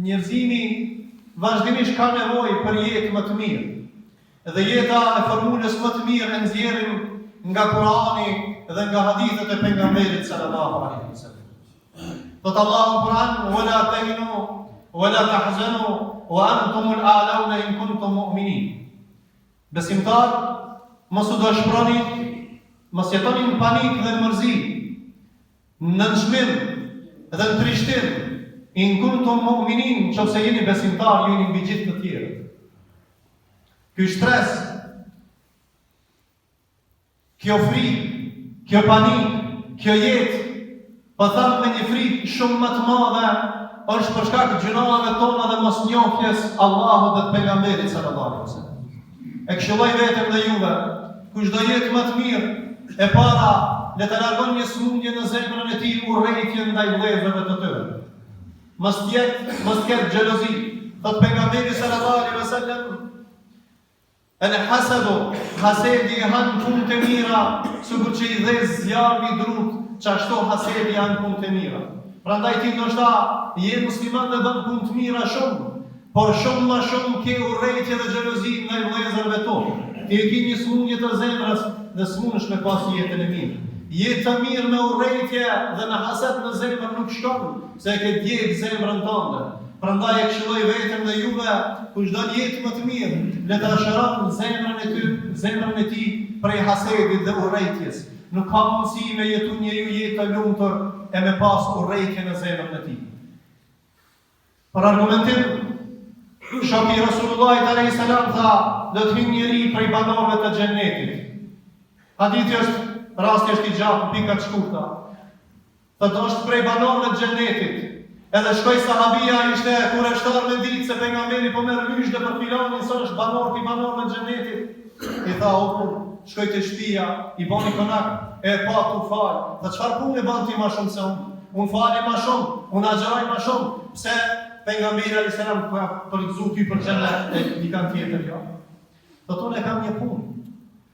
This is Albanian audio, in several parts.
Njerëzimi vazhdimisht ka nevojë për jetë më të mirë. Dhe jeta e formulës më të mirë e nxjerrim nga Kurani dhe nga hadithet e pejgamberit sallallahu alaihi wasallam. Thot Allahu në Kur'an: "Wala tahinu wala tahzanu wa antumul a'launa in kuntum mu'minin." Besimtar, mos u dëshpëroni, mos jetoni në panikë dhe në mërzi, në nënçmim dhe në trishtim. In kuntum mu'minin, nëse jeni besimtar, jeni mbi gjithë të tjerët. Ky stres, kjo frikë, kjo panikë, kjo jetë, po them me një frikë shumë më të madhe, është për shkak të gjunave tona dhe mosnjohjes Allahut dhe të pejgamberit sallallahu alaihi wasallam. E këshilloj vetëm dhe juve, kush do jetë më të mirë, e para le të largon një smundje në zemrën e tij, urrejtje ndaj vëllezërve të tyre. Mos ketë xhelozi. Thot pejgamberi sallallahu alaihi wasallam: "El hasadu, hasedi han punë të mira, sikur që i dhe zjarmi drut, çashtu hasedi han punë të mira." Prandaj ti ndoshta je musliman dhe bën punë të mira shumë, por shumë më shumë ke urrejtje dhe xhelozi ndaj vëllezërve tonë. Ti e ke një smundje të zemrës dhe smundesh me pas jetën e mirë. Jetë të mirë me urrejtje dhe në haset në zemrë nuk shkon, se e ke djegë zemrën tënde. Prandaj e këshilloj vetëm dhe juve, kush do jetë më të mirë, le ta shëron zemrën e tij prej hasedit dhe urrejtjes. Nuk ka mundësi me jetu njeriu jetë të lumtur e me pas urrejtje në zemrën e tij. Për argumentim, shoku Rasulullahit alayhis salam tha: "Do të hyjë njeri prej banorëve të xhennetit." Hadithi është rasti është i gjatë, pika të shkurta. Thot është prej banorëve të xhennetit. Edhe shkoi sahabia, ishte kurreshtar me ditë se pejgamberi po merr mysh dhe për filanin se është banor i banorëve të xhennetit. I tha: "O, shkoj te shtëpia, i bani konak, e pa tu fal. Dhe çfarë punë bën ti më shumë se unë? Unë fali më shumë, unë agjeroj më shumë. Pse pejgamberi alayhis salam ka përgjigjur ty për xhennet e një kan tjetër jo?" Thot unë kam një punë.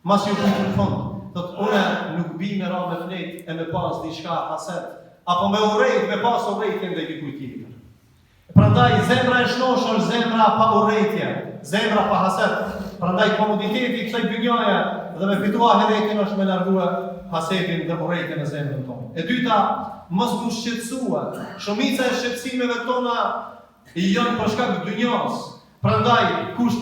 Mas ju punë në fund. Thot unë nuk bi me ra me flet e me pas diçka haset, apo me urrejt, me pas urrejtje ndaj dikujt tjetër. Prandaj zemra e shnosh është zemra pa urrejtje, zemra pa haset. Prandaj komoditeti i kësaj dynjaje dhe me fituar heretin është me largue hasetin dhe urrejtjen në zemrën tonë. E dyta, mos u shqetësua. Shumica e shqetësimeve tona janë për shkak të dynjas. Prandaj kush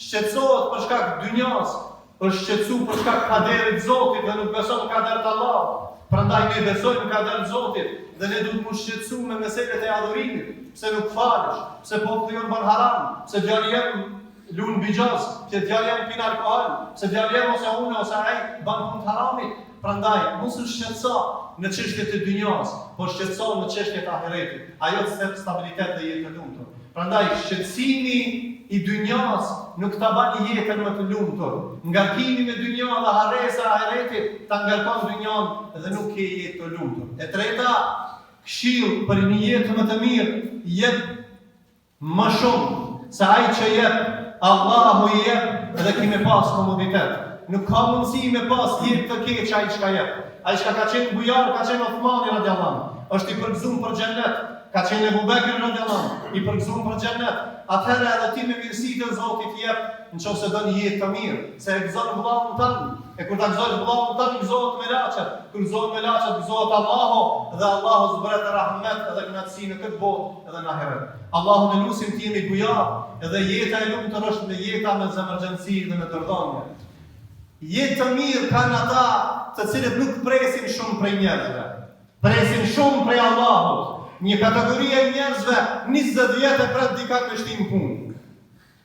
shqetësohet për shkak të dynjas, është shqetësu për shkak të kaderit Zotit dhe nuk beson kader të Allahut. Prandaj ne besojmë kader të Zotit dhe ne duhet të shqetësu me meselet e adhurimit, pse nuk falesh, pse populli jon bën haram, pse djali jem lun bijaz, pse djali jem pin alkool, pse djali jem ose unë ose ai bën punë të haramit. Prandaj mos u shqetëso në çështjet e dynjas, por shqetëso në çështjet e ahiretit. Ajo është stabilitet dhe jetë e lumtur. Prandaj shqetësimi i dynjas nuk ta bën jetën më të lumtur. Ngarkimi me dynja dhe harresa e ahiretit ta ngarkon dynjan dhe nuk ke jetë të lumtur. E treta, këshill për një jetë më të mirë, jep më shumë se ai që jep, Allahu i jep dhe ki me pas komoditet. Nuk ka mundësi me pas jetë të keq ai çka jep. Ai çka ka qenë bujar, ka qenë Uthmani radiallahu anhu, është i përgëzuar për xhennet. Ka qenë Abu Bekri radiallahu anhu, i përgëzuar për xhennet. Atëherë edhe ti me mirësitë e Zotit jep, nëse do një jetë të mirë, se e gëzon vëllahun tënd. E kur ta gëzosh vëllahun tënd, gëzohet me laçet. Kur gëzohet me laçet, gëzohet Allahu dhe Allahu zbret rahmet edhe kënaqësi në këtë botë edhe në ahiret. Allahu ne lutim të jemi bujar, edhe jeta e lumtur është me jeta me zemërgjensi dhe me dërdhënie. Jetë të mirë kanë ata të cilët nuk presin shumë prej njerëzve, presin shumë prej Allahut. Një kategori e njerëzve 20 vjet e pret dika me shtim punë.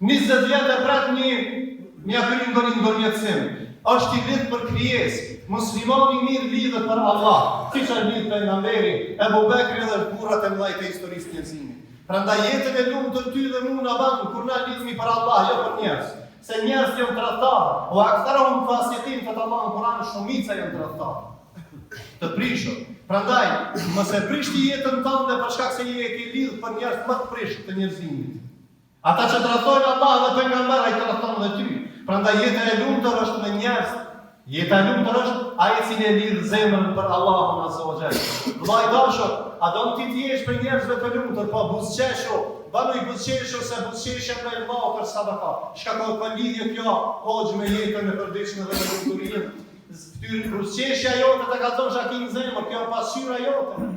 20 vjet e pret një akrim ndonjëtësim. Është i lidh për krijesë. Muslimani mirë lidhet për Allah. Siç ai lidh pejgamberi, Abu Bekri dhe burrat e mëdhej të historisë së njerëzimit. Prandaj jetën e lumtur ty dhe mua na bën kur na lidhemi për Allah, jo për njerëz. Se njerëz janë tradhtar, o aktharuhum fasiqin, thot Allah në Kur'an, shumica janë tradhtar. Të prishur. Prandaj, mos e prish ti jetën tënde për shkak se je e ke lidh për njerëz më të prish të njerëzimit. Ata që tradhtojnë Allah dhe pejgamber ai tradhton edhe ty. Prandaj jeta e lumtur është me njerëz, Jeta e lumtur është ai i cili e lidh zemrën për Allahun Azza wa Jall. Vllai dashur, a don ti të jesh për njerëzve të lumtur, po buzëqeshu, banuj buzëqeshu se buzëqeshja ndaj Allahut për sadaka. Çka ka lidhje kjo hoxh me jetën e përditshme dhe me lumturinë? Buzëqeshja jote ta kallzon shakin në zemër, kjo është pasqyra jote.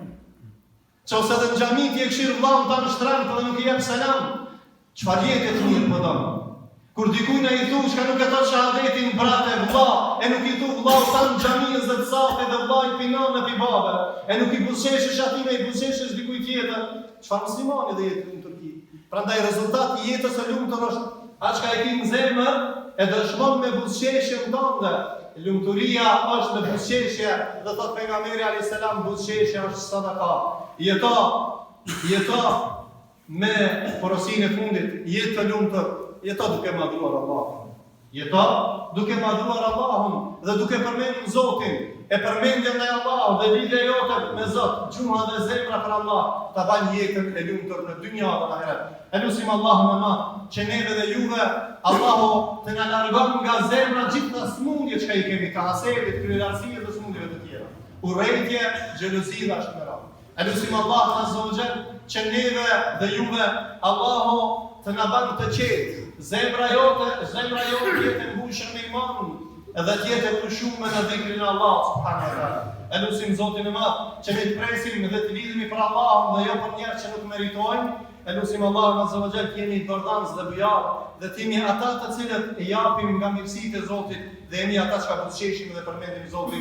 Qose dhe në xhami ti e këshir vllaun ta në shtrembë dhe nuk i jep selam, çfarë jete të mirë po don? Kur dikujna i thu shka nuk e thot shahadetin brate vlla, e nuk i thu vllau ta në xhamiës dhe të safi dhe vllai pinon e pi babe, e nuk i buzëqeshesh atij, i buzëqeshesh dikujt tjetër, çfarë muslimani dhe jetë në Turqi. Prandaj rezultati i jetës së lumtur është atë çka e ke në zemër e dëshmon me buzëqeshjen tënde. Lumturia është në buzëqeshje, dhe thot pejgamberi alayhis salam buzëqeshja është sadaka. Jeto me porosinë e fundit, jetë të lumtur. Jeto duke madhruar Allahun. Jeto duke madhruar Allahun dhe duke përmendur Zotin. E përmendja ndaj Allahut dhe lidhja jote me Zot, gjuha dhe zemra për Allah, ta bën jetën e lumtur në dynja dhe në ahiret. Elusim Allahun më që neve dhe juve Allahu të na largon nga zemra gjitha smundjet që i kemi, ka hasedit, kryelarësie dhe smundjeve të tjera. Urrejtje, xhelozi dhe ashmëra. Elusim Allahun Azza wa Jall që neve dhe juve Allahu të na bën të qetë. Zemra jote jetë mbushur me iman edhe të jetë pushuar në dhikrin e Allahut subhanahu wa taala. Elusim Zotin e Madh që ne të presim dhe të lidhemi për Allahun dhe jo për njerëz që nuk meritojnë. Elusim Allahun Azza wa Jall të jemi bardhanës dhe bujar dhe të jemi ata të cilët e japim nga mirësitë e Zotit dhe jemi ata që buzëqeshim dhe përmendim Zotin